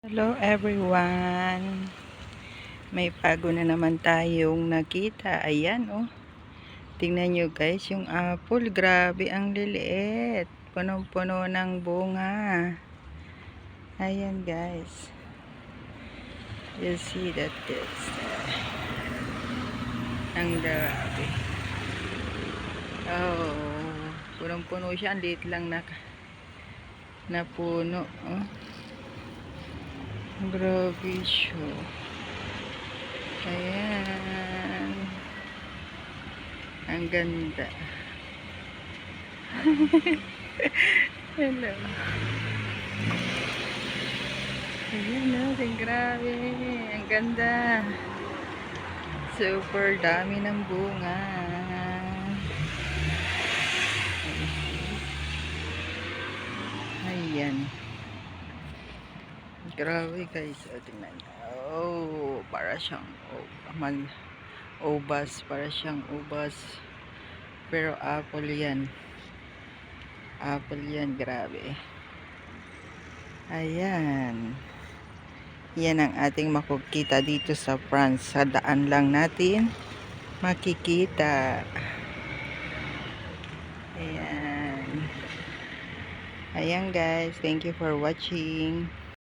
Hello everyone. May bago na naman tayong nakita. Ayan oh. Tingnan nyo guys yung apple. Grabe ang liliit. Punong-puno ng bunga. Ayan guys. You see that this. Ang grabe. Oh. Punong-puno siya. Ang liit lang na puno. Oh. Grabe siya. Ayan. Ang ganda. Hello. Ayan natin. Grabe. Ang ganda. Super dami ng bunga. Ayan. Grabe guys. O, tingnan. Oh, para siyang ubas. Para siyang ubas. Pero apple yan. Apple yan. Grabe. Ayan. Yan ang ating makikita dito sa France. Sa daan lang natin makikita. Ayan. Ayan guys. Thank you for watching.